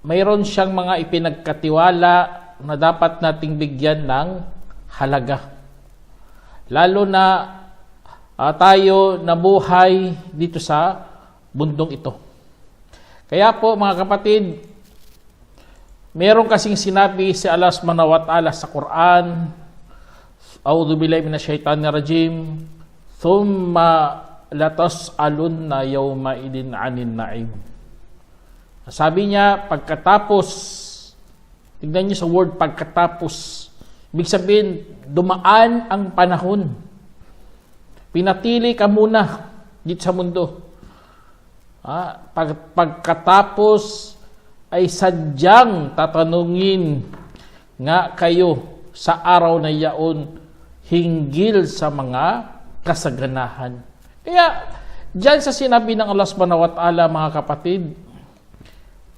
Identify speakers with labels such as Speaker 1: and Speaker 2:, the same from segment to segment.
Speaker 1: Mayroon siyang mga ipinagkatiwala na dapat nating bigyan ng halaga. Lalo na tayo nabuhay dito sa mundong ito. Kaya po mga kapatid, meron kasing sinabi si Allah subhanahu wa ta'ala sa Quran, A'udhu billahi minasyaitanir rajim, thumma latas'alunna yawma idin 'anin na'im. Sabi niya, pagkatapos, tignan niyo sa word pagkatapos, ibig sabihin, dumaan ang panahon. Pinatili ka muna dito sa mundo. Pagkatapos ay sadyang tatanungin nga kayo sa araw na yaon hinggil sa mga kasaganahan. Kaya, dyan sa sinabi ng Allah subhanahu wa ta'ala, mga kapatid,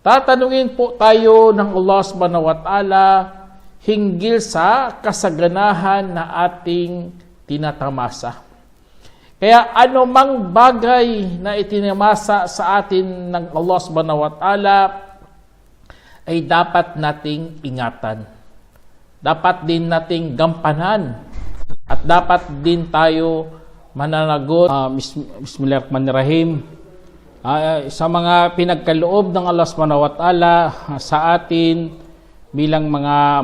Speaker 1: tatanungin po tayo ng Allah subhanahu wa ta'ala hinggil sa kasaganahan na ating tinatamasa. Kaya anumang bagay na itinamasa sa atin ng Allah subhanahu wa ta'ala ay dapat nating ingatan. Dapat din nating gampanan. At dapat din tayo mananagot. Bismillahirrahmanirrahim. Sa mga pinagkaloob ng Allah subhanahu wa ta'ala sa atin bilang mga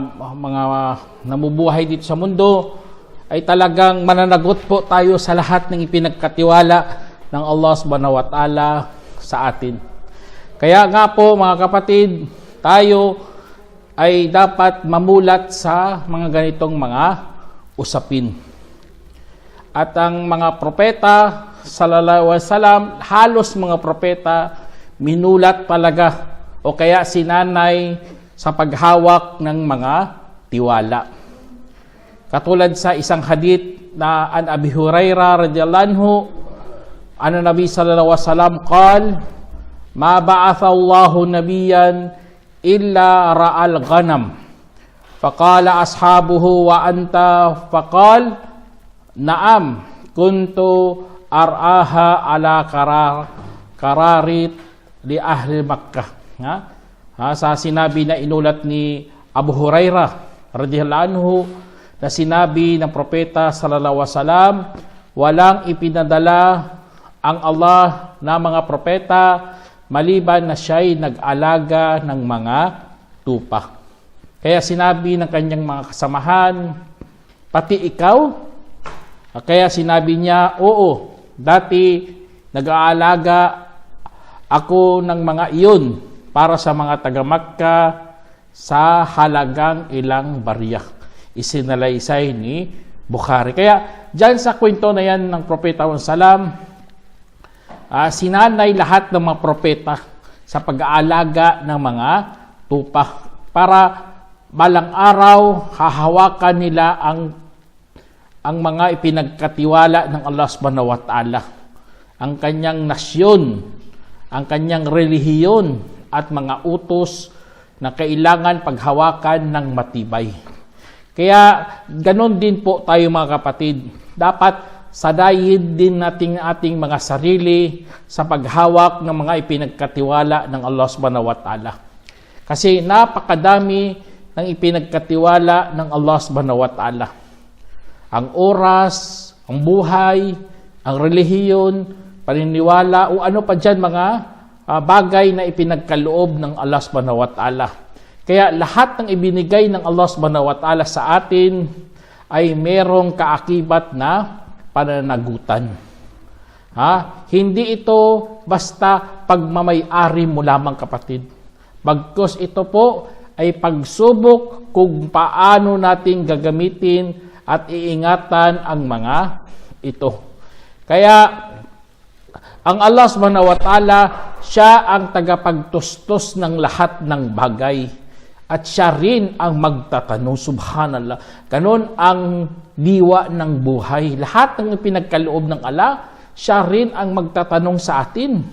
Speaker 1: namubuhay dito sa mundo, ay talagang mananagot po tayo sa lahat ng ipinagkatiwala ng Allah subhanahu wa ta'ala sa atin. Kaya nga po mga kapatid, tayo ay dapat mamulat sa mga ganitong mga usapin. At ang mga propeta sallallahu alaihi wasallam, halos mga propeta minulat talaga o kaya sinanay sa paghawak ng mga tiwala. Katulad sa isang hadith na an Abi Hurairah radhiyallahu anhu, an Nabi sallallahu alaihi wasallam qal, ma ba'atha Allahu nabiyyan illa ra'al ghanam. Faqala ashabuhu wa anta? Faqal, na'am, kuntu ar'aha ala kararit li ahli Makkah. Sa sinabi na inulat ni Abu Hurairah radhiyallahu anhu, na sinabi ng propeta sallallahu alaihi wasallam, walang ipinadala ang Allah na mga propeta maliban na siya'y nag-alaga ng mga tupa. Kaya sinabi ng kanyang mga kasamahan, pati ikaw? Kaya sinabi niya, oo, dati nag-aalaga ako ng mga iyon para sa mga taga-Makka sa halagang ilang barya. Isinalaysay ni Bukhari. Kaya dyan sa kwento na yan ng propeta salam, sinanay lahat ng mga propeta sa pag-aalaga ng mga tupa para balang araw hahawakan nila ang mga ipinagkatiwala ng Allah subhanahu wa ta'ala, ang kanyang nasyon, ang kanyang relihiyon at mga utos na kailangan paghawakan ng matibay. Kaya ganon din po tayo mga kapatid. Dapat sadayin din natin ating mga sarili sa paghawak ng mga ipinagkatiwala ng Allah subhanahu wa ta'ala. Kasi napakadami ng ipinagkatiwala ng Allah subhanahu wa ta'ala. Ang oras, ang buhay, ang relihiyon, paniniwala, o ano pa dyan mga bagay na ipinagkaloob ng Allah subhanahu wa ta'ala. Kaya lahat ng ibinigay ng Allah subhanahu wa ta'ala sa atin ay merong kaakibat na pananagutan. Hindi ito basta pagmamay-ari mo lamang kapatid. Bagkus ito po ay pagsubok kung paano natin gagamitin at iingatan ang mga ito. Kaya ang Allah subhanahu wa ta'ala, siya ang tagapagtustos ng lahat ng bagay. At siya rin ang magtatanong, subhanallah. Ganon ang diwa ng buhay. Lahat ng pinagkaloob ng Allah, siya rin ang magtatanong sa atin.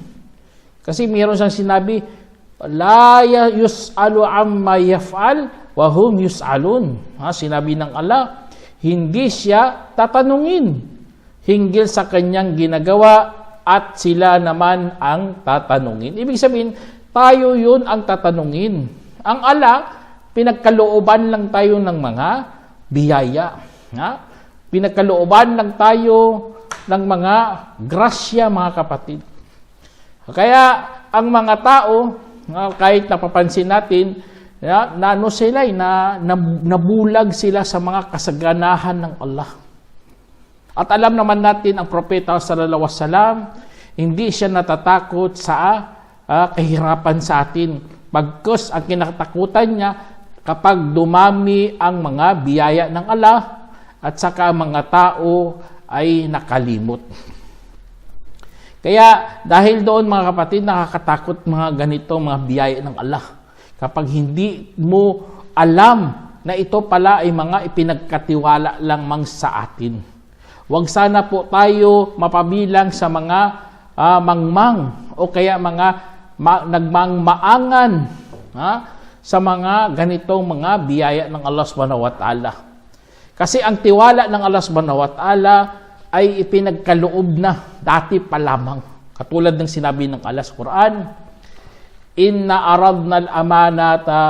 Speaker 1: Kasi mayroon siyang sinabi, la yus'alu amma yaf'al wa hum yus'alun. Sinabi ng Allah, hindi siya tatanungin hinggil sa kanyang ginagawa at sila naman ang tatanungin. Ibig sabihin, tayo yun ang tatanungin. Ang Allah, pinagkalooban lang tayo ng mga biyaya. Pinagkalooban lang tayo ng mga grasya, mga kapatid. Kaya ang mga tao, kahit napapansin natin, nabulag sila sa mga kasaganahan ng Allah. At alam naman natin ang propeta sallallahu alaihi wasallam, hindi siya natatakot sa kahirapan sa atin. Bagkus ang kinatakutan niya kapag dumami ang mga biyaya ng Allah at saka ang mga tao ay nakalimot. Kaya dahil doon mga kapatid, nakakatakot mga ganito mga biyaya ng Allah. Kapag hindi mo alam na ito pala ay mga ipinagkatiwala lamang sa atin. Huwag sana po tayo mapabilang sa mga mangmang o kaya mga nagmangmaangan sa mga ganitong mga biyaya ng Allah subhanahu wa ta'ala. Kasi ang tiwala ng Allah subhanahu wa ta'ala ay ipinagkaloob na dati pa lamang. Katulad ng sinabi ng Allah sa Quran, Inna aradna al-amanata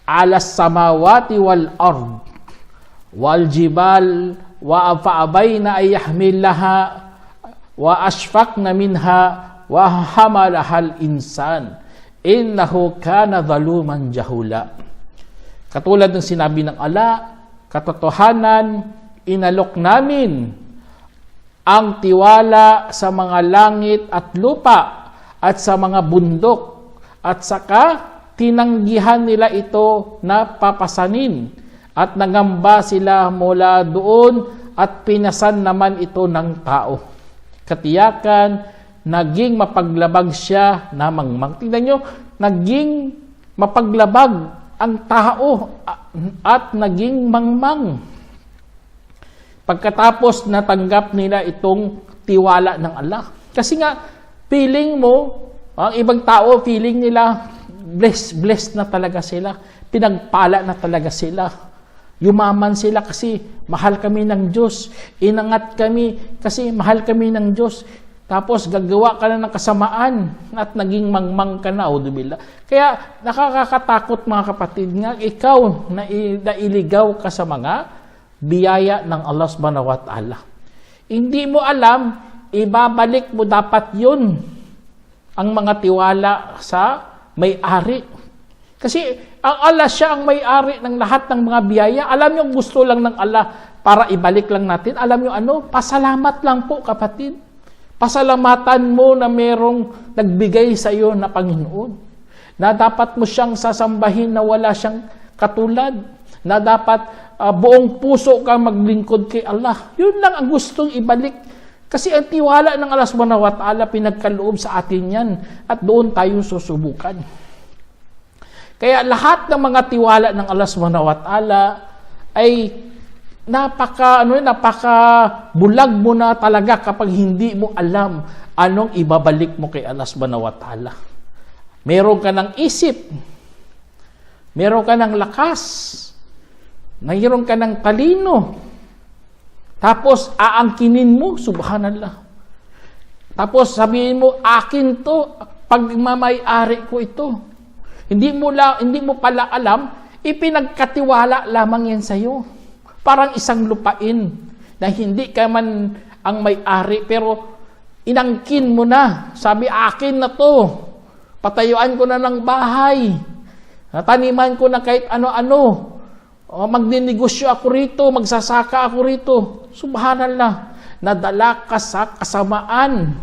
Speaker 1: ala samawati wal ard wal jibal wa fa'abayna ay yahmilaha wa ashfaqna minha wa hamalaha al-insan innahu kana zaluman jahula. Katulad ng sinabi ng Allah, katotohanan, inalok namin ang tiwala sa mga langit at lupa at sa mga bundok at saka tinanggihan nila ito na papasanin at nangamba sila mula doon at pinasan naman ito ng tao. Katiyakan, naging mapaglabag siya na mangmang. Tingnan nyo, naging mapaglabag ang tao at naging mangmang. Pagkatapos natanggap nila itong tiwala ng Allah. Kasi nga, feeling mo, ang ibang tao, feeling nila, blessed na talaga sila. Pinagpala na talaga sila. Yumaman sila kasi mahal kami ng Diyos. Inangat kami kasi mahal kami ng Diyos. Tapos gagawa ka na ng kasamaan at naging mangmang ka na. Kaya nakakatakot mga kapatid nga, ikaw na iligaw ka sa mga biyaya ng Allah subhanahu wa ta'ala. Hindi mo alam, ibabalik mo dapat yun ang mga tiwala sa may-ari. Kasi ang Allah siya ang may-ari ng lahat ng mga biyaya. Alam niyo, gusto lang ng Allah para ibalik lang natin. Alam niyo ano? Pasalamat lang po kapatid. Pasalamatan mo na merong nagbigay sa iyo na Panginoon. Na dapat mo siyang sasambahin na wala siyang katulad. Na dapat buong puso kang maglingkod kay Allah. Yun lang ang gustong ibalik. Kasi ang tiwala ng Allah subhanahu wa ta'ala pinagkaloob sa atin yan. At doon tayo susubukan. Kaya lahat ng mga tiwala ng Allah subhanahu wa ta'ala ay napaka bulag mo na talaga kapag hindi mo alam anong ibabalik mo kay Allah subhanahu wa ta'ala. Meron ka ng isip. Meron ka ng lakas. Mayroon ka ng talino. Tapos, aangkinin mo, subhanallah. Tapos, sabihin mo, akin to, pagmamay-ari ko ito. Hindi mo pala alam, ipinagkatiwala lamang yan sa'yo. Parang isang lupain na hindi ka man ang may-ari, pero inangkin mo na. Sabi, akin na to. Patayuan ko na ng bahay. Taniman ko na kahit ano-ano. Magninegosyo ako rito, magsasaka ako rito. Subhanallah, nadala ka sa kasamaan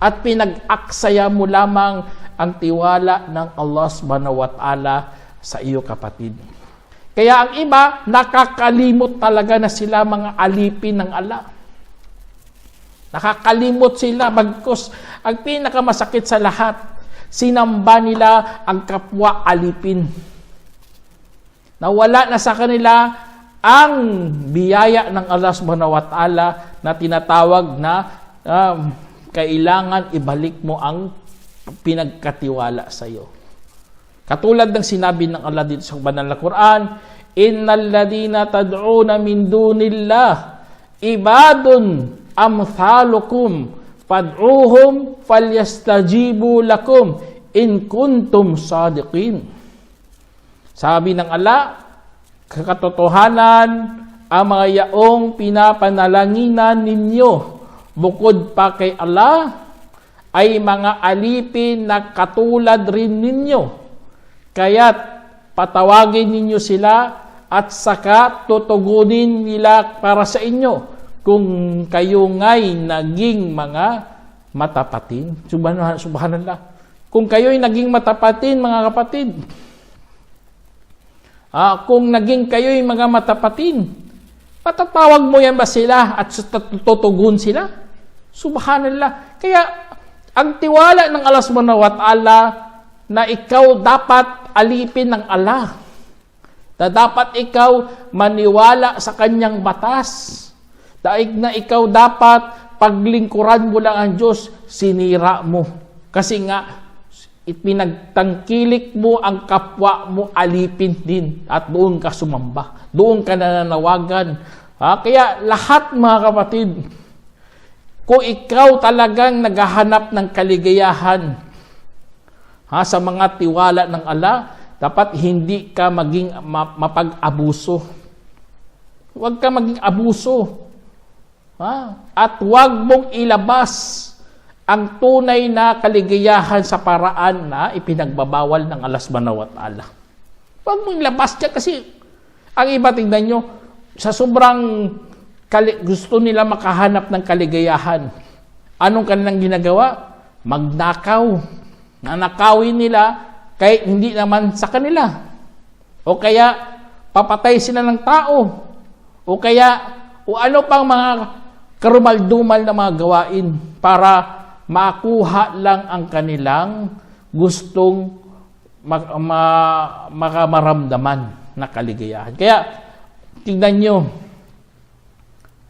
Speaker 1: at pinag-aksaya mo lamang ang tiwala ng Allah subhanahu wa ta'ala sa iyo kapatid. Kaya ang iba, nakakalimot talaga na sila mga alipin ng Allah. Nakakalimot sila bagkus ang pinakamasakit sa lahat, sinamba nila ang kapwa alipin. Nawala na sa kanila ang biyaya ng Allah subhanahu wa ta'ala na tinatawag na kailangan ibalik mo ang pinagkatiwala sa iyo. Katulad ng sinabi ng Allah dito sa banal na Quran, innal ladina tad'una min dunillah ibadun amthalukum fad'uhum falyastajibu lakum in kuntum sadiqin. Sabi ng Allah, katotohanan ang mga yaong pinapanalanginan ninyo bukod pa kay Allah ay mga alipin na katulad rin ninyo. Kaya't patawagin ninyo sila at saka tutugunin nila para sa inyo kung kayo nga'y naging mga matapatin. Subhanallah. Kung kayo'y naging matapatin, mga kapatid. Kung naging kayo'y mga matapatin, patatawag mo yan ba sila at tutugun sila? Subhanallah. Kaya ang tiwala ng Allah subhanahu wa ta'ala na ikaw dapat alipin ng Allah. Na dapat ikaw maniwala sa kanyang batas. Daig na ikaw dapat paglingkuran mo lang ang Diyos, sinira mo. Kasi nga, ipinagtangkilik mo ang kapwa mo, alipin din. At doon ka sumamba. Doon ka nananawagan. Kaya lahat mga kapatid, kung ikaw talagang naghahanap ng kaligayahan sa mga tiwala ng Allah, dapat hindi ka maging mapag-abuso. Huwag ka maging abuso. At huwag mong ilabas ang tunay na kaligayahan sa paraan na ipinagbabawal ng Allah subhanahu wa ta'ala. Huwag mong ilabas dyan kasi ang iba, tingnan nyo, sa sobrang gusto nila makahanap ng kaligayahan. Anong kanilang ginagawa? Magnakaw. Nanakawin nila kahit hindi naman sa kanila. O kaya papatay sila ng tao. O ano pang mga karumal-dumal na mga gawain para makuha lang ang kanilang gustong makamaramdaman na kaligayahan. Kaya tingnan nyo,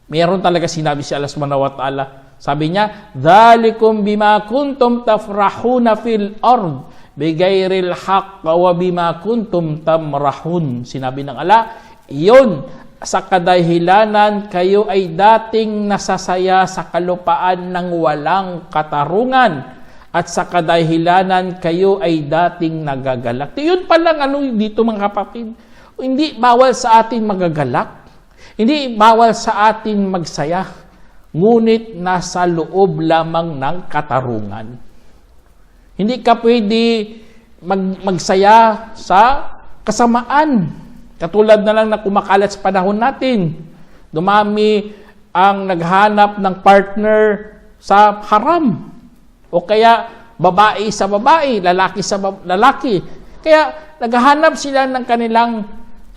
Speaker 1: meron talaga sinabi si Allah subhanahu wa ta'ala. Sabi niya, "Dhalikum bima kuntum tafrahuna fil ard bighairil haqq wa bima kuntum tamrahun." Sinabi ng Allah, iyon sa kadahilanan kayo ay dating nasasaya sa kalupaan ng walang katarungan at sa kadahilanan kayo ay dating nagagalak. Yun palang dito mga kapatid. Hindi bawal sa atin magagalak. Hindi bawal sa atin magsaya. Ngunit nasa loob lamang ng katarungan. Hindi ka pwede magsaya sa kasamaan. Katulad na lang na kumakalat sa panahon natin. Dumami ang naghanap ng partner sa haram. O kaya babae sa babae, lalaki sa lalaki. Kaya naghahanap sila ng kanilang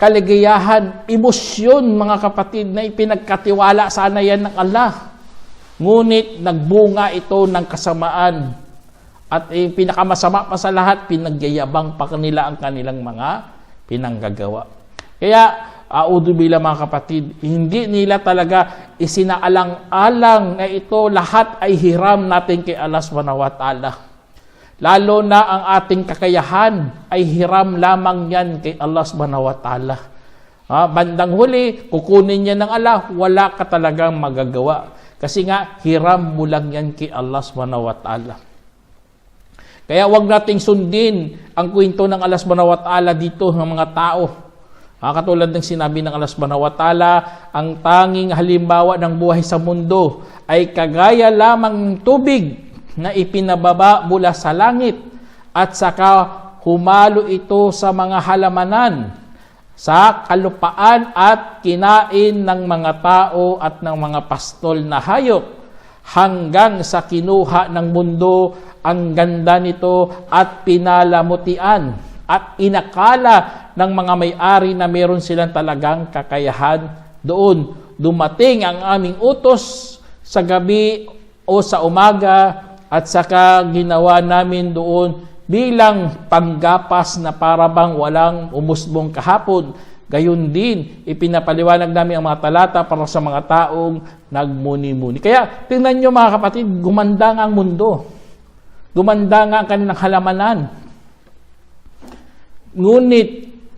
Speaker 1: kaligayahan, emosyon mga kapatid na ipinagkatiwala sana yan ng Allah. Ngunit nagbunga ito ng kasamaan. At pinakamasama pa sa lahat, pinagyayabang pa kanila ang kanilang mga pinanggagawa. Kaya, audubillah mga kapatid, hindi nila talaga isinaalang-alang na ito lahat ay hiram natin kay Allah subhanahu wa ta'ala. Lalo na ang ating kakayahan ay hiram lamang yan kay Allah subhanahu wa ta'ala. Bandang huli, kukunin niya ng Allah, wala ka talagang magagawa. Kasi nga, hiram mo lang yan kay Allah subhanahu wa ta'ala. Kaya wag nating sundin ang kwento ng Allah subhanahu wa ta'ala dito ng mga tao. Katulad ng sinabi ng Allah subhanahu wa ta'ala, ang tanging halimbawa ng buhay sa mundo ay kagaya lamang ng tubig na ipinababa mula sa langit at saka humalo ito sa mga halamanan, sa kalupaan at kinain ng mga tao at ng mga pastol na hayop hanggang sa kinuha ng mundo ang ganda nito at pinalamutian at inakala ng mga may-ari na meron silang talagang kakayahan doon. Dumating ang aming utos sa gabi o sa umaga at saka ginawa namin doon bilang panggapas na parabang walang umusbong kahapon Gayon din, ipinapaliwanag namin ang mga talata para sa mga taong nagmuni-muni. Kaya, tingnan nyo mga kapatid, gumanda nga ang mundo. Gumanda nga ang kanilang halamanan. Ngunit,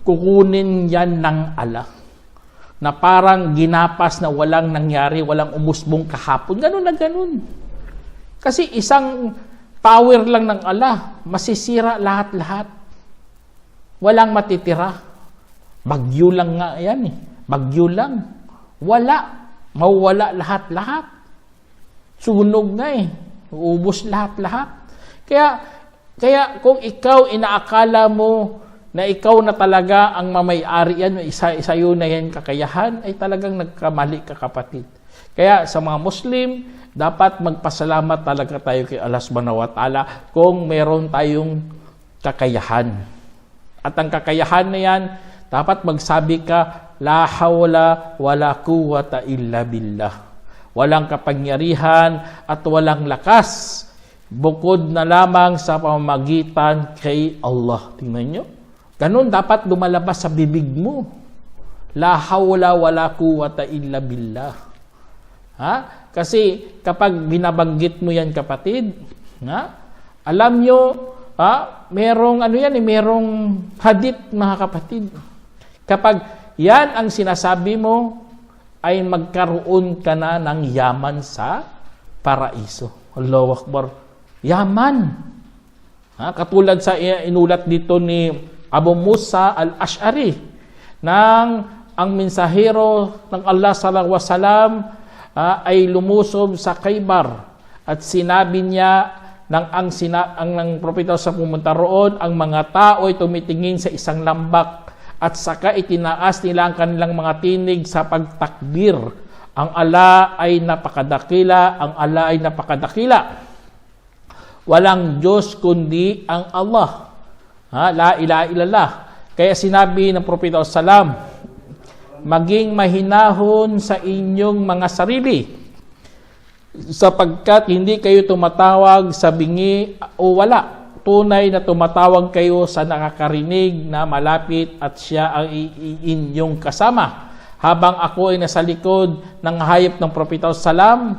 Speaker 1: kukunin yan ng ala. Na parang ginapas na walang nangyari, walang umusbong kahapon. Ganun na ganun. Kasi isang power lang ng ala, masisira lahat-lahat. Walang matitira. Bagyo lang nga yan eh. Bagyo lang. Wala. Mawala lahat-lahat. Sunog na eh. Uubos lahat-lahat. Kaya kung ikaw inaakala mo na ikaw na talaga ang mamay-ari yan, isa yun na yan kakayahan, ay talagang nagkamali ka kapatid. Kaya sa mga Muslim, dapat magpasalamat talaga tayo kay Allah subhanahu wa ta'ala kung meron tayong kakayahan. At ang kakayahan na yan, dapat magsabi ka, la hawla wala quwwata illa billah. Walang kapangyarihan at walang lakas bukod na lamang sa pamamagitan kay Allah. Tingnan nyo. Ganun dapat lumalabas sa bibig mo. La hawla wala quwwata illa billah. Ha? Kasi kapag binabanggit mo yan kapatid, alam nyo, merong merong hadith mga kapatid. Kapag yan ang sinasabi mo, ay magkaroon ka na ng yaman sa paraiso. Allahu Akbar. Yaman. Katulad sa inulat dito ni Abu Musa al-Ash'ari nang ang mensahero ng Allah sallallahu alaihi wasallam ay lumusob sa Khaybar at sinabi niya ng propeta sa pumunta roon, ang mga tao ay tumitingin sa isang lambak at saka itinaas nila ang kanilang mga tinig sa pagtakbir. Ang Allah ay napakadakila, ang Allah ay napakadakila. Walang Diyos kundi ang Allah. La ilaha illallah. Kaya sinabi ng propeta sallam, maging mahinahon sa inyong mga sarili sapagkat hindi kayo tumatawag sa bingi o wala. Tunay na tumatawag kayo sa nakakarinig na malapit at siya ang inyong kasama. Habang ako ay nasa likod ng hayop ng propeta salam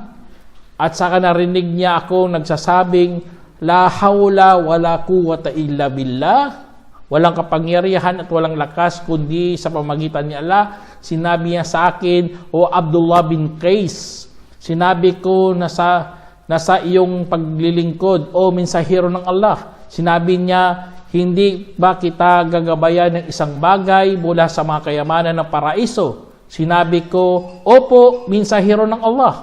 Speaker 1: at saka narinig niya ako nagsasabing, la hawla wala quwwata illa billah. Walang kapangyarihan at walang lakas kundi sa pamagitan ni Allah. Sinabi niya sa akin, o Abdullah bin Qais, sinabi ko nasa iyong paglilingkod, o mensahero ng Allah. Sinabi niya, hindi ba kita gagabayan ng isang bagay mula sa mga kayamanan ng paraiso? Sinabi ko, opo, mensahero ng Allah.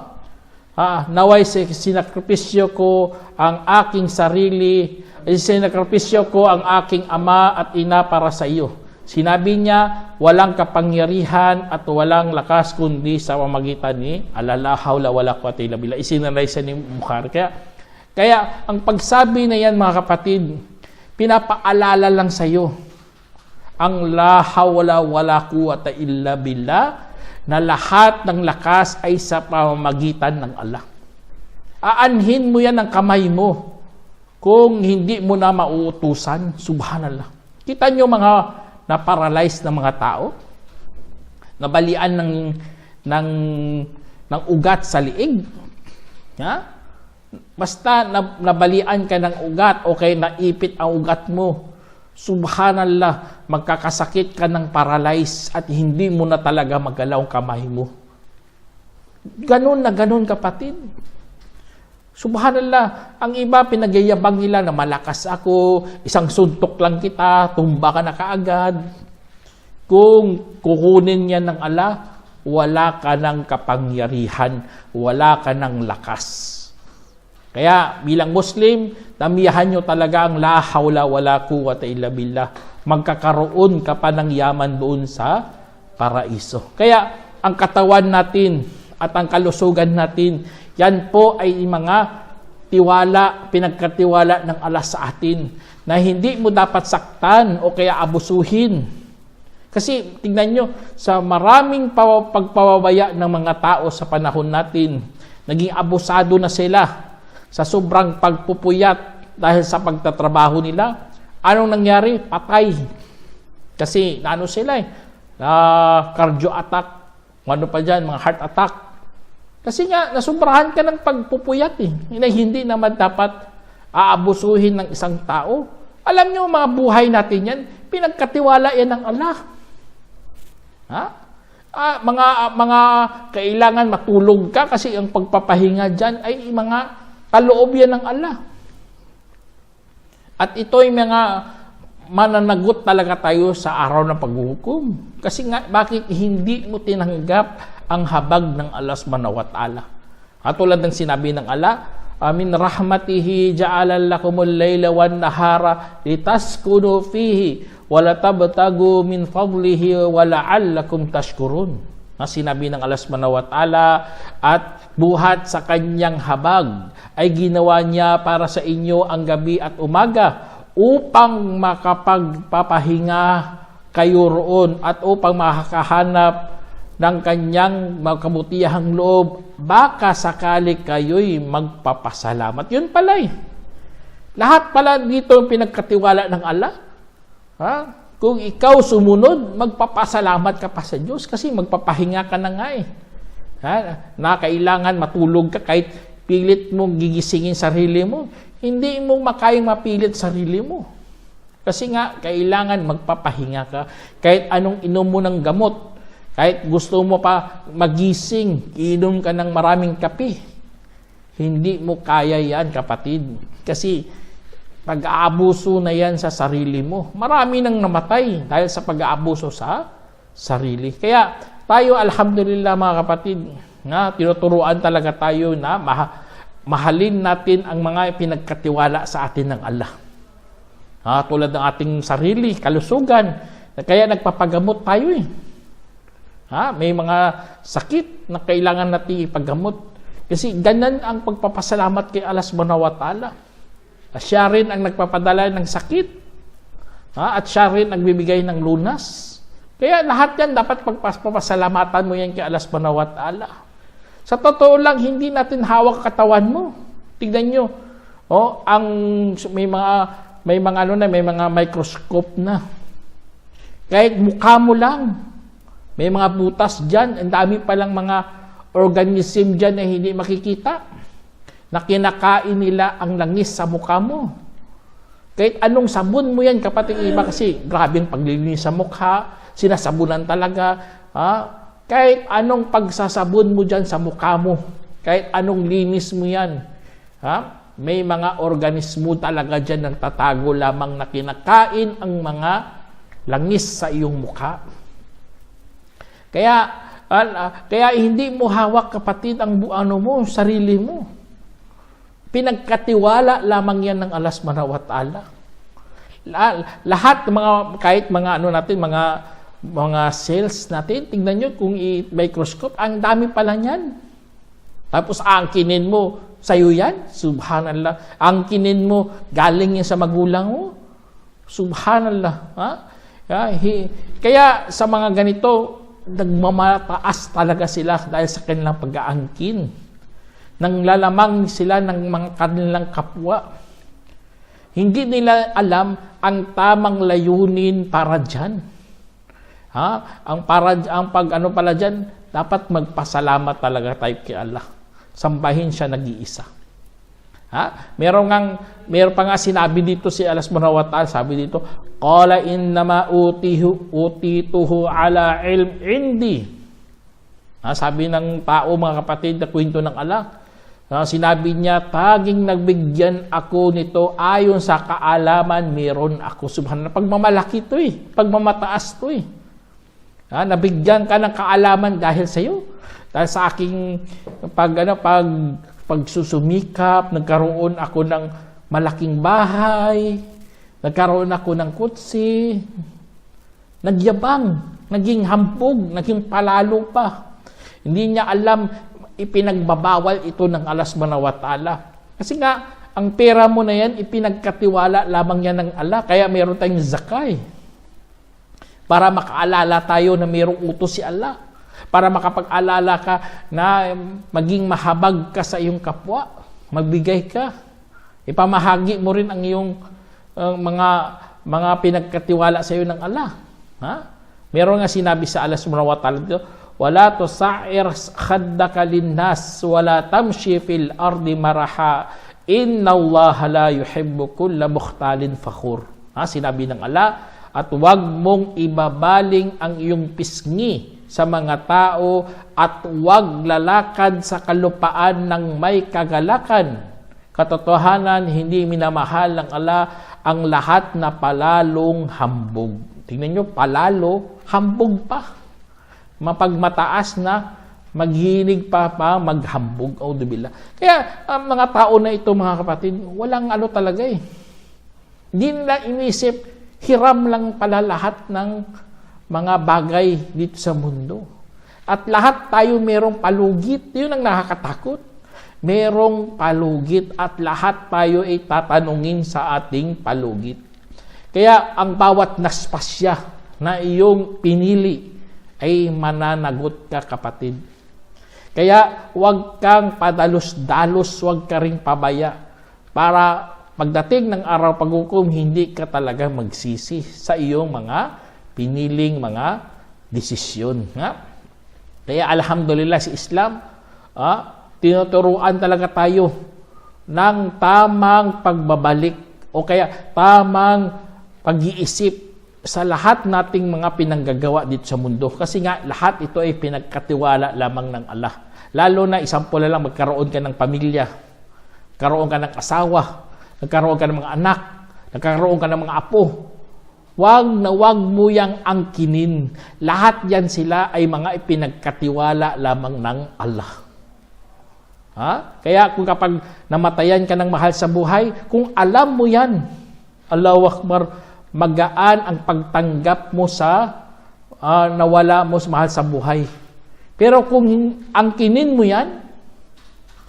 Speaker 1: Naway sinakripisyo ko ang aking sarili, sinakripisyo ko ang aking ama at ina para sa iyo. Sinabi niya, walang kapangyarihan at walang lakas kundi sa pamamagitan ni Allah, la hawla wala quwwata illa billah. Isinalay sa ni Bukhari. Kaya ang pagsabi na yan mga kapatid, pinapaalala lang sa iyo ang la hawla wala quwwata illa billah, na lahat ng lakas ay sa pamamagitan ng Allah. Aanhin mo yan ng kamay mo kung hindi mo na mauutusan. Subhanallah. Kita nyo mga na-paralyzed na mga tao, nabalian ng ugat sa liig. Basta nabalian ka ng ugat o kaya naipit ang ugat mo, subhanallah, magkakasakit ka ng paralyze at hindi mo na talaga magalaw ang kamay mo. Ganun na ganun kapatid. Subhanallah, ang iba pinagyayabang nila na malakas ako, isang suntok lang kita, tumba ka na kaagad. Kung kukunin yan ng Allah, wala ka ng kapangyarihan, wala ka ng lakas. Kaya bilang Muslim, damihan nyo talaga ang la hawla wala quwwata illa billah. Magkakaroon ka pa ng yaman doon sa paraiso. Kaya ang katawan natin at ang kalusugan natin, yan po ay mga tiwala, pinagkatiwala ng Allah sa atin na hindi mo dapat saktan o kaya abusuhin. Kasi tingnan nyo, sa maraming pagpapabaya ng mga tao sa panahon natin, naging abusado na sila sa sobrang pagpupuyat dahil sa pagtatrabaho nila. Anong nangyari? Patay. Kasi sila cardio attack, ano pa dyan, mga heart attack. Kasi nga, nasubrahan ka ng pagpupuyat eh. Hindi naman dapat aabusuhin ng isang tao. Alam nyo, mga buhay natin yan, pinagkatiwala yan ng Allah. Ha? Mga kailangan matulog ka kasi ang pagpapahinga dyan ay mga kaloob yan ng Allah. At ito'y mga mananagot talaga tayo sa araw ng paghuhukom. Kasi nga, bakit hindi mo tinanggap ang habag ng Allah subhanahu wa ta'ala? Tulad ng sinabi ng Allah, min rahmatihi ja'ala lakumul layla wan nahara litaskunu fihi wa latabtagu min fadlihi wa la'allakum tashkurun. Sinabi ng Allah subhanahu wa ta'ala, at buhat sa kanyang habag ay ginawa niya para sa inyo ang gabi at umaga upang makapagpapahinga kayo roon at upang makakahanap ng kanyang makabutihang loob, baka sakali kayo'y magpapasalamat. Yun pala eh. Lahat pala dito pinagkatiwala ng Allah. Ha? Kung ikaw sumunod, magpapasalamat ka pa sa Diyos kasi magpapahinga ka na nga eh. Ha? Na kailangan matulog ka kahit pilit mong gigisingin sarili mo. Hindi mo makayang mapilit sarili mo. Kasi nga, kailangan magpapahinga ka. Kahit anong inom mo ng gamot, kahit gusto mo pa magising, inom ka ng maraming kape. Hindi mo kaya yan, kapatid. Kasi pag-aabuso na yan sa sarili mo. Marami nang namatay dahil sa pag-aabuso sa sarili. Kaya tayo, alhamdulillah mga kapatid, na tinuturuan talaga tayo na mahalin natin ang mga pinagkatiwala sa atin ng Allah. Tulad ng ating sarili, kalusugan. Kaya nagpapagamot tayo eh. May mga sakit na kailangan natin ipaggamot. Kasi ganyan ang pagpapasalamat kay Allah subhanahu wa ta'ala. Siya rin ang nagpapadala ng sakit. At siya rin nagbibigay ng lunas. Kaya lahat yan dapat pagpapasalamatan mo yan kay Allah subhanahu wa ta'ala. Sa totoo lang, hindi natin hawak katawan mo. Tignan nyo. May mga microscope na. Kahit mukha mo lang. May mga butas dyan, ang dami palang mga organism dyan na hindi makikita, na kinakain nila ang langis sa mukha mo. Kahit anong sabon mo yan, kapatid, iba kasi grabing paglilinis sa mukha, sinasabunan talaga. Kahit anong pagsasabon mo dyan sa mukha mo, kahit anong linis mo yan, may mga organismo talaga dyan na tatago lamang na kinakain ang mga langis sa iyong mukha. Kaya hindi mo hawak, kapatid, ang sarili mo. Pinagkatiwala lamang yan ng Allah subhanahu wa ta'ala. Lahat kahit mga mga cells natin, tingnan nyo kung i-microscope, ang dami pala niyan. Tapos angkinin mo, sa'yo yan, subhanallah. Angkinin mo, galing yan sa magulang mo, subhanallah. Kaya sa mga ganito, nagmamataas talaga sila dahil sa kanilang pag-aangkin. Nanglalamang sila ng mga kanilang kapwa. Hindi nila alam ang tamang layunin para dyan. Ang pala dyan, dapat magpasalamat talaga tayo kay Allah. Sambahin siya nag-iisa. Meron pa nga sinabi dito si Allah subhanahu wa ta'ala, sabi dito, qala innama utituhu ala ilm indi. Sabi ng tao, mga kapatid, na kwento ng Allah, sinabi niya, taging nagbigyan ako nito ayon sa kaalaman meron ako. Subhanallah, pagmamalaki to eh, pagmamataas to eh. Nabigyan ka ng kaalaman dahil sa iyo, dahil sa aking pagsusumikap, nagkaroon ako ng malaking bahay, nagkaroon ako ng kutsi, nagyabang, naging hambog, naging palalo pa. Hindi niya alam, ipinagbabawal ito ng Allah subhanahu wa ta'ala. Kasi nga, ang pera mo na yan, ipinagkatiwala lamang yan ng Allah, kaya meron tayong zakay. Para makaalala tayo na mayroong utos si Allah. Para makapag-alala ka na maging mahabag ka sa iyong kapwa. Magbigay ka. Ipamahagi mo rin ang iyong mga pinagkatiwala sa iyo ng Allah. Meron nga sinabi sa Allah subhanahu wa ta'ala dito, wala tusa'ir khaddaka linnas wala tamshi fil ardi maraha innallaha la yuhibbu kulla mukhtalin fakhur. Sinabi ng Allah, at huwag mong ibabaling ang iyong pisngi sa mga tao at huwag lalakad sa kalupaan ng may kagalakan. Katotohanan, hindi minamahal ng Allah ang lahat na palalong hambog. Tingnan nyo, palalo, hambog pa. Mapagmataas na, maghilig pa maghambog. Audubillah. Kaya, ang mga tao na ito, mga kapatid, walang ano talaga eh. Hindi nila inisip, hiram lang pala lahat ng mga bagay dito sa mundo. At lahat tayo merong palugit. Yun ang nakakatakot. Merong palugit at lahat tayo ay tatanungin sa ating palugit. Kaya ang bawat naspasya na iyong pinili ay mananagot ka, kapatid. Kaya huwag kang padalos-dalos, huwag ka ring pabaya para pagdating ng araw paghukom, hindi ka talaga magsisi sa iyong mga piniling mga desisyon. Kaya alhamdulillah sa Islam, tinuturuan talaga tayo ng tamang pagbabalik o kaya tamang pag-iisip sa lahat nating mga pinanggagawa dito sa mundo. Kasi nga, lahat ito ay pinagkatiwala lamang ng Allah. Lalo na, isampol na lang, magkaroon ka ng pamilya, magkaroon ka ng asawa, nagkaroon ka ng mga anak, nagkaroon ka ng mga apo. Wag na wag mo yang angkinin. Lahat yan sila ay mga ipinagkatiwala lamang ng Allah. Kaya kung kapag namatayan ka ng mahal sa buhay, kung alam mo yan, Allahu Akbar, magaan ang pagtanggap mo sa nawala mo sa mahal sa buhay. Pero kung angkinin mo yan,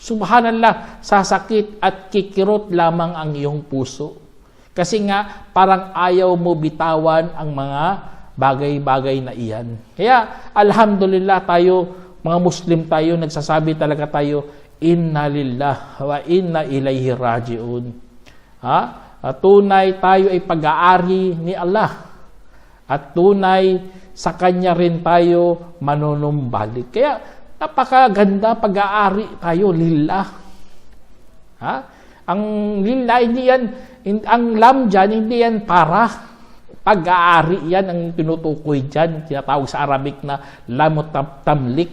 Speaker 1: subhanallah, sasakit at kikirot lamang ang iyong puso. Kasi nga, parang ayaw mo bitawan ang mga bagay-bagay na iyan. Kaya, alhamdulillah tayo, mga Muslim tayo, nagsasabi talaga tayo, inna lillah wa inna ilayhi raji'un. Tunay tayo ay pag-aari ni Allah. At tunay sa Kanya rin tayo manunumbalik. Kaya napakaganda pag-aari tayo, lillah. Ang lillah, hindi yan, ang lam dyan, hindi yan para. Pag-aari yan, ang tinutukoy dyan, tinatawag sa Arabic na lamut tamlik.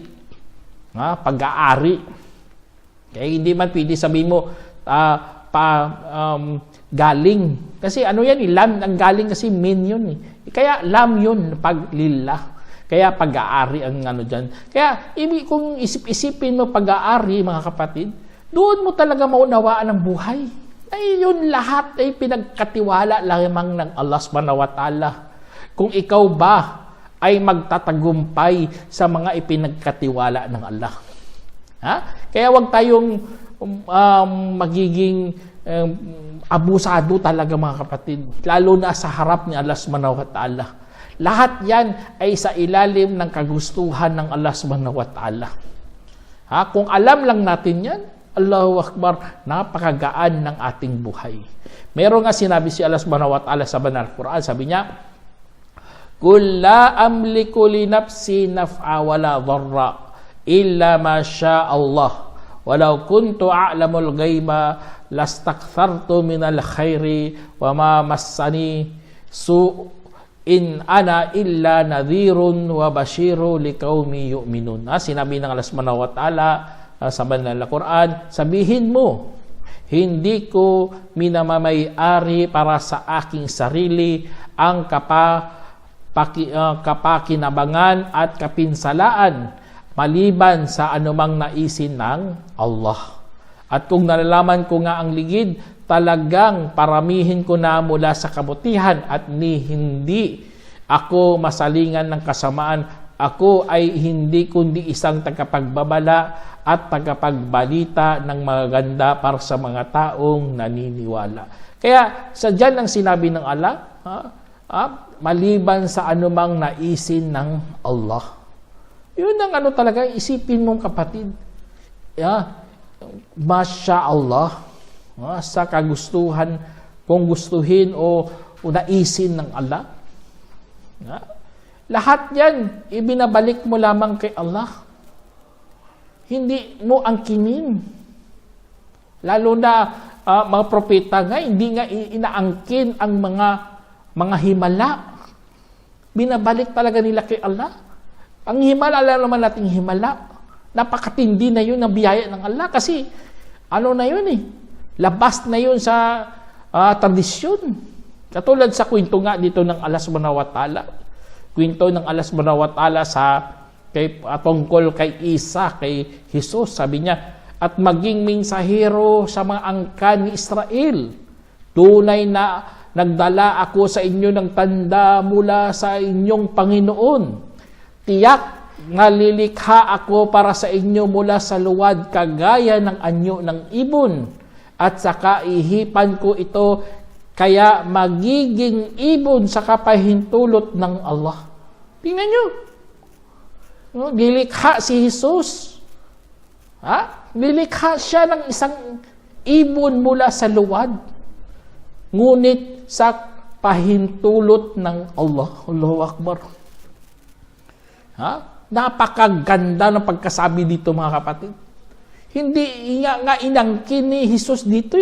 Speaker 1: Pag-aari. Kaya hindi man pwede sabihin mo, galing. Kasi ano yan, lam, ang galing kasi min yun. Kaya lam yun, paglillah. Kaya pag-aari ang ano dyan. Kaya kung isip-isipin mo pag-aari, mga kapatid, doon mo talaga maunawaan ang buhay. Ay yun lahat ay pinagkatiwala lamang ng Allah subhanahu wa ta'ala. Kung ikaw ba ay magtatagumpay sa mga ipinagkatiwala ng Allah. Kaya wag tayong magiging abusado talaga, mga kapatid, lalo na sa harap ni Allah subhanahu wa ta'ala. Lahat yan ay sa ilalim ng kagustuhan ng Allah subhanahu wa ta'ala. Kung alam lang natin yan, Allahu Akbar, napakagaan ng ating buhay. Meron nga sinabi si Allah subhanahu wa ta'ala sa banal Quran, sabi niya, "Qul la amliku li nafsi naf'a wala dharra illa ma syaa Allah. Walau kuntu a'lamul ghaiba lastakthartu minal khairi wa ma massani su in ana illa nadhirun wa bashiru liqaumi yu'minun." Sinabi ng Allah subhanahu wa ta'ala sa banal na Quran, sabihin mo, hindi ko minamamay-ari para sa aking sarili ang kapakinabangan at kapinsalaan maliban sa anumang naisin ng Allah. At kung nalalaman ko nga ang ligid, talagang paramihin ko na mula sa kabutihan at hindi ako masalingan ng kasamaan. Ako ay hindi kundi isang tagapagbabala at tagapagbalita ng magaganda para sa mga taong naniniwala. Kaya sa dyan ang sinabi ng Allah, maliban sa anumang naisin ng Allah. Yun ang ano talaga, isipin mong kapatid. Masya Allah, sa kagustuhan, kung gustuhin o naisin ng Allah. Lahat yan, ibinabalik mo lamang kay Allah. Hindi mo angkinin. Lalo na mga propeta nga, hindi nga inaangkin ang mga himala. Binabalik talaga nila kay Allah. Ang himala, alam naman natin himala. Napakatindi na yun ng biyaya ng Allah. Kasi, ano na yun eh. Labas na yun sa tradisyon. Katulad sa kwento nga dito ng Allah subhanahu wa ta'ala. Kwento ng Allah subhanahu wa ta'ala tungkol kay Isa, kay Jesus. Sabi niya, at maging mensahero sa mga angkan ni Israel. Tunay na nagdala ako sa inyo ng tanda mula sa inyong Panginoon. Tiyak nga lilikha ako para sa inyo mula sa luwad kagaya ng anyo ng ibon. At saka ihipan ko ito kaya magiging ibon sa kapahintulot ng Allah. Tingnan nyo. Lilikha si Jesus. Lilikha siya ng isang ibon mula sa luwad. Ngunit sa pahintulot ng Allah. Allahu Akbar. Napakaganda ng pagkasabi dito mga kapatid. Hindi nga inangkin ni Jesus dito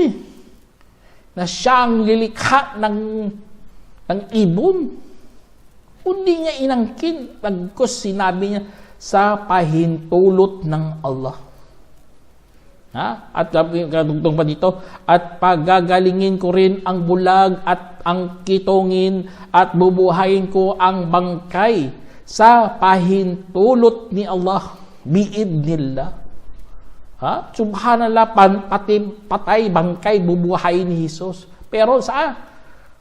Speaker 1: na siyang lilikha ng ibon. Hindi niya inangkin. Pagkos sinabi niya sa pahintulot ng Allah. At kadugtong pa dito, at pagagalingin ko rin ang bulag at ang kitongin at bubuhayin ko ang bangkay sa pahintulot ni Allah biidnillah. Subhanallah, pati patay bangkay bubuhayin ni Jesus. Pero sa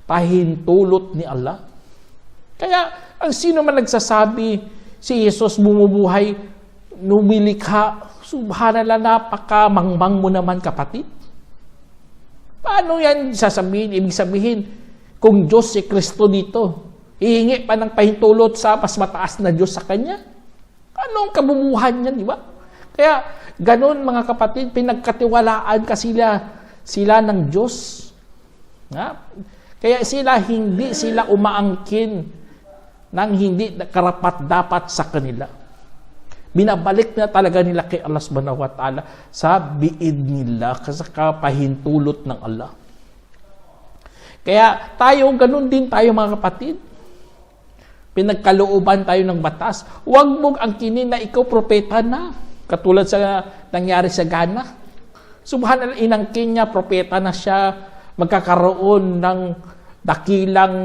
Speaker 1: pahintulot ni Allah. Kaya ang sino man nagsasabi si Jesus bumubuhay, numilikha, subhanallah, napakamangmang mo naman kapatid. Paano yan sasabihin? Ibig sabihin, kung Diyos si Kristo dito, hihingi pa ng pahintulot sa mas mataas na Diyos sa Kanya? Anong kabubuhan niya, di ba? Kaya, ganun mga kapatid, pinagkatiwalaan ka sila ng Diyos. Kaya hindi sila umaangkin ng hindi karapat-dapat sa kanila. Binabalik na talaga nila kay Allah subhanahu wa ta'ala sa biid nila, sa kapahintulot ng Allah. Kaya ganun din tayo mga kapatid. Pinagkalooban tayo ng batas. Huwag mong angkinin na ikaw propeta na. Katulad sa nangyari sa Ghana. Subhanallah, inangkin niya, propeta na siya, magkakaroon ng dakilang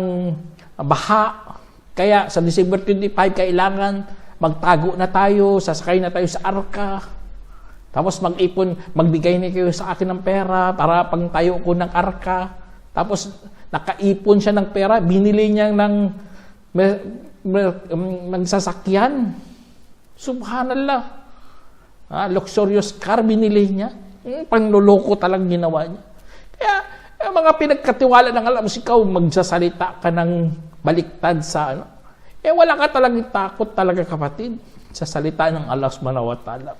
Speaker 1: baha. Kaya sa December 25, kailangan magtago na tayo, sasakay na tayo sa arka. Tapos magbigay na kayo sa akin ng pera para pangtayo ko ng arka. Tapos nakaipon siya ng pera, binili niya ng sasakyan. Subhanallah. Luxurious car binili niya. Panluloko talagang ginawa niya. Kaya mga pinagkatiwala ng alam, ikaw magsasalita ka ng baliktad sa wala ka talagang takot talaga kapatid sa salita ng Allah subhanahu wa ta'ala.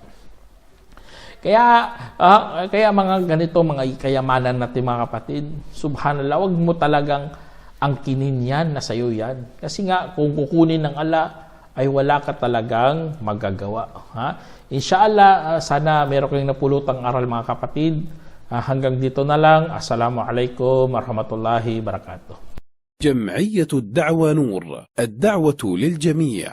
Speaker 1: Kaya mga ganito, mga kayamanan natin mga kapatid, subhanallah, wag mo talagang angkinin yan na sa'yo yan. Kasi nga, kung kukunin ng Allah, ay wala ka talagang magagawa. Inshallah, sana meron kayong napulutang aral mga kapatid. Hanggang dito na lang. Assalamualaikum warahmatullahi wabarakatuh.
Speaker 2: جمعية الدعوة نور، الدعوة للجميع.